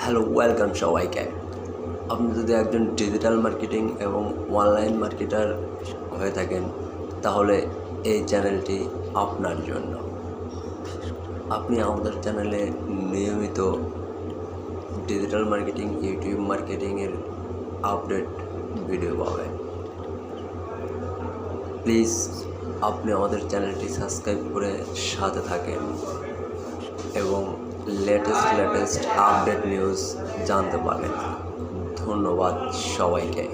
Hello, welcome সবাইকে। আপনি যদি একজন ডিজিটাল মার্কেটিং এবং অনলাইন মার্কেটার হয়ে থাকেন, তাহলে এই চ্যানেলটি আপনার জন্য। আপনি আমাদের চ্যানেলে নিয়মিত ডিজিটাল মার্কেটিং, ইউটিউব মার্কেটিংয়ের আপডেট ভিডিও পাবেন। প্লিজ আপনি আমাদের চ্যানেলটি সাবস্ক্রাইব করে সাথে থাকেন এবং লেটেস্ট আপডেট নিউজ জানতে পারেন। ধন্যবাদ সবাইকে।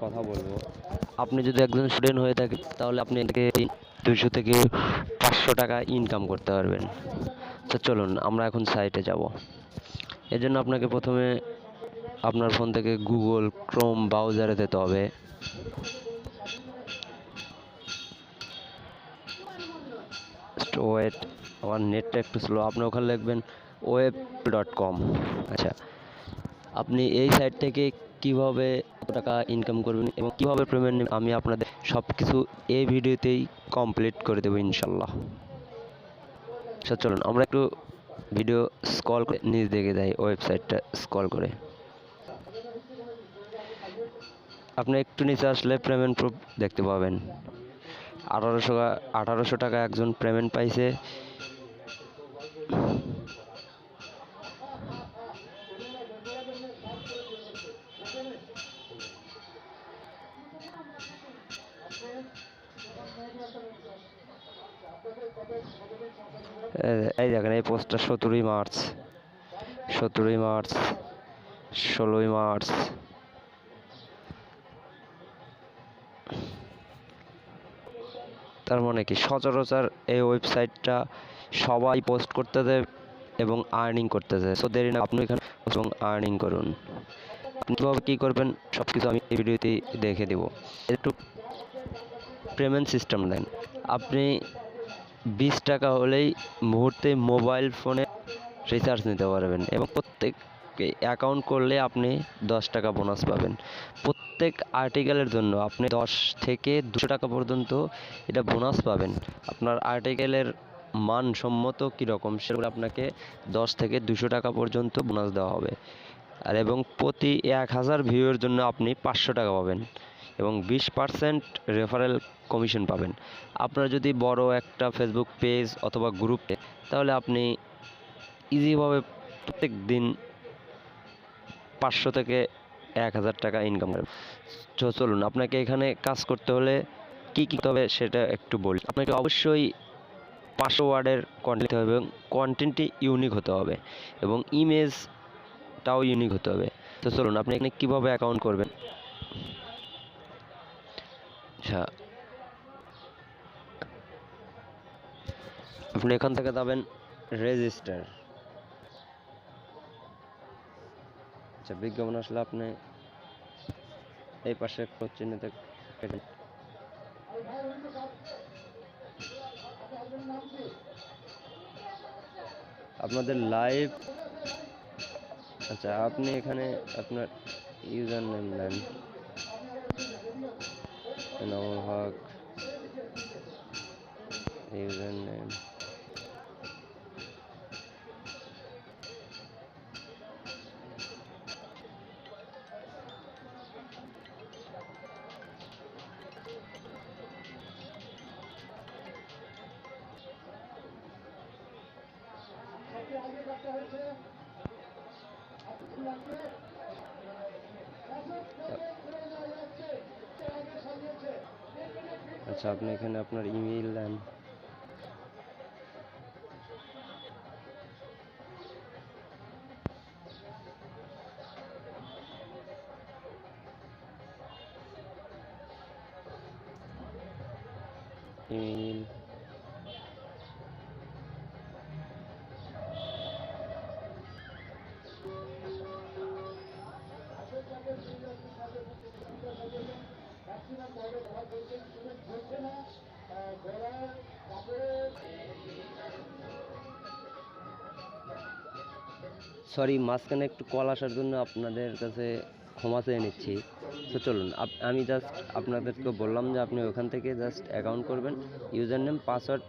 কথা বলবো, আপনি যদি একজন স্টুডেন্ট হয়ে থাকেন তাহলে আপনি 200 থেকে 500 টাকা ইনকাম করতে পারবেন। তো চলুন আমরা এখন সাইটে যাব। এর জন্য আপনাকে প্রথমে আপনার ফোন থেকে গুগল ক্রোম ব্রাউজারে যেতে হবে। ওয়েট, আমার নেটটা একটু স্লো। আপনি ওখানে লিখবেন web.com। আচ্ছা, আপনি এই সাইট থেকে কিভাবে কত টাকা ইনকাম করবেন এবং কিভাবে পেমেন্ট নেবেন আমি আপনাদের সব কিছু এই ভিডিওতেই কমপ্লিট করে দেবো ইনশাল্লাহ। চলুন আমরা একটু ভিডিও স্ক্রল করে নিচ দিকে যাই, ওয়েবসাইটটা স্ক্রল করে। আপনি একটু নিচে আসলে পেমেন্ট প্রুফ দেখতে পাবেন। 1800 টাকা একজন পেমেন্ট পাইছে। এই দেখেন, এই পোস্টটা 17ই মার্চ, 16ই মার্চ। তার মানে কি, সচরাচর এই ওয়েবসাইটটা সবাই পোস্ট করতেছে এবং আর্নিং করতেছে। সো দেরি না, আপনি এখানে এবং আর্নিং করুন। আপনি কীভাবে কী করবেন সব কিছু আমি এই ভিডিওতেই দেখে দেবো। একটু পেমেন্ট সিস্টেম দেন। আপনি 20 টাকা হলেই মুহূর্তে মোবাইল ফোনে রিচার্জ নিতে পারবেন এবং প্রত্যেক অ্যাকাউন্ট করলে আপনি 10 টাকা বোনাস পাবেন। প্রত্যেক আর্টিকেলের জন্য আপনি 10 থেকে 200 টাকা পর্যন্ত এটা বোনাস পাবেন। আপনার আর্টিকেলের মানসম্মত কীরকম সেগুলো আপনাকে 10 থেকে 200 টাকা পর্যন্ত বোনাস দেওয়া হবে। আর এবং প্রতি 1000 ভিউয়ের জন্য আপনি 500 টাকা পাবেন এবং 20% রেফারেল কমিশন পাবেন। আপনার যদি বড় একটা ফেসবুক পেজ অথবা গ্রুপে, তাহলে আপনি ইজিভাবে প্রত্যেক দিন 500 থেকে 1000 টাকা ইনকাম করেন। চলুন আপনাকে এখানে কাজ করতে হলে কী কী হবে সেটা একটু বলি। আপনাকে অবশ্যই 500 ওয়ার্ডের কন্টেন্ট দিতে হবে এবং কন্টেন্টটি ইউনিক হতে হবে এবং ইমেজটাও ইউনিক হতে হবে। তো চলুন আপনি এখানে কীভাবে অ্যাকাউন্ট করবেন। আচ্ছা, আপনি এখান থেকে যাবেন রেজিস্টার। আচ্ছা, বিজ্ঞাপন আসলে আপনি এই পাশে ক্রস চিহ্নতে আপনাদের লাইভ। আচ্ছা, আপনি এখানে আপনার ইউজার নেম দেন, এনামুল হক ইউজার নেম। আচ্ছা, আপনি এখানে আপনার ইমেইল দেন। ইমেইল সরি, মাঝখানে একটু কল আসার জন্য আপনাদের কাছে ক্ষমা চেয়ে নিচ্ছি। তো চলুন আমি জাস্ট আপনাদেরকে বললাম যে আপনি ওখান থেকে জাস্ট অ্যাকাউন্ট করবেন, ইউজার নেম পাসওয়ার্ড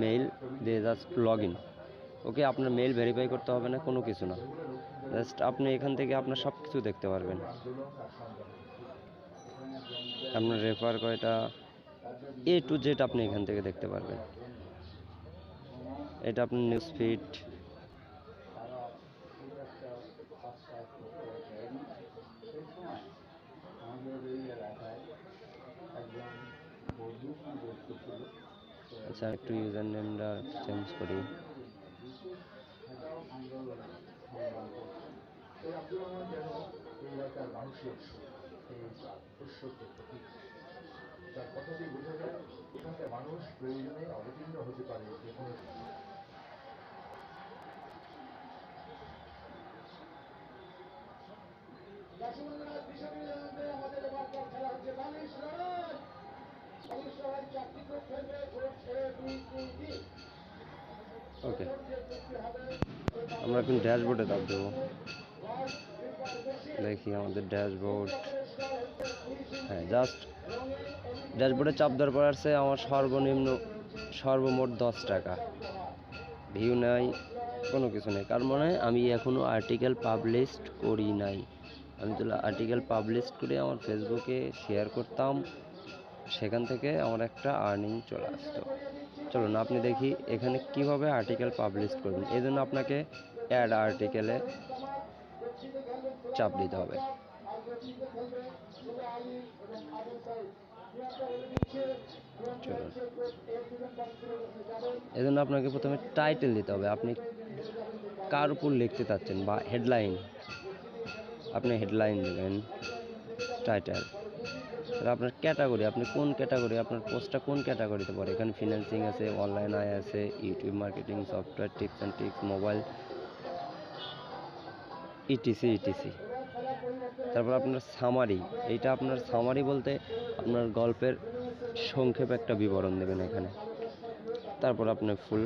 মেইল দিয়ে জাস্ট লগ ইন। ওকে, আপনার মেইল ভেরিফাই করতে হবে না, কোনো কিছু না। জাস্ট আপনি এখান থেকে আপনার সব কিছু দেখতে পারবেন। আপনার রেফার কয়টা A to Z আপনি এখান থেকে দেখতে পারবেন। এটা আপনার নিউজ ফিড। আচ্ছা, একটু ইউজার নেমটা চেঞ্জ করি। ওকে, আমরা এখন ড্যাশবোর্ডে চাপ দেবো। দেখি আমাদের ড্যাশবোর্ড। হ্যাঁ, জাস্ট ড্যাশবোর্ডে চাপ দেওয়ার পর আসছে আমার সর্বমোট 10 টাকা। ভিউ নাই, কোনো কিছু নেই, কার মানে আমি এখনও আর্টিকেল পাবলিশ করি নাই। আমি তো আর্টিকেল পাবলিশ করে আমার ফেসবুকে শেয়ার করতাম, সেখান থেকে আমার একটা আর্নিং চলে আসতো। চলুন আপনি দেখি এখানে কিভাবে আর্টিকেল পাবলিশ করবেন। এই জন্য আপনাকে অ্যাড আর্টিকেলে চাপ দিতে হবে। চলুন, এই জন্য আপনাকে প্রথমে টাইটেল দিতে হবে, আপনি কার উপর লিখতে চাচ্ছেন, বা হেডলাইন। আপনি হেডলাইন দেবেন, টাইটেল। আপনার ক্যাটাগরি, আপনি কোন ক্যাটাগরি, আপনার পোস্টটা কোন ক্যাটাগরিতে পড়ে। এখানে ফিন্যান্সিং আছে, অনলাইন আয় আছে, YouTube marketing, software tips and tricks, mobile, etc. তারপর আপনার সামারি, এইটা আপনার সামারি বলতে আপনার গল্পের সংক্ষেপ একটা বিবরণ দেবেন এখানে। তারপর আপনি ফুল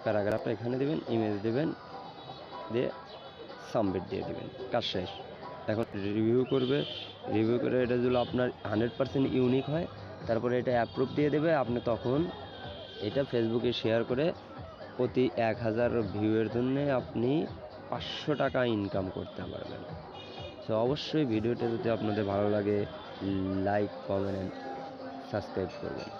প্যারাগ্রাফটা এখানে দেবেন, ইমেজ দেবেন, দিয়ে সাবমিট দিয়ে দেবেন, কাজ শেষ। এখন রিভিউ করে এটা যদি আপনার 100% ইউনিক হয়, তারপরে এটা অ্যাপ্রুভ দিয়ে দেবে। আপনি তখন এটা ফেসবুকে শেয়ার করে প্রতি 1000 ভিউয়ের জন্য আপনি 500 টাকা ইনকাম করতে পারবেন। সো অবশ্যই ভিডিওটা যদি আপনাদের ভালো লাগে, লাইক, কমেন্ট, সাবস্ক্রাইব করবেন।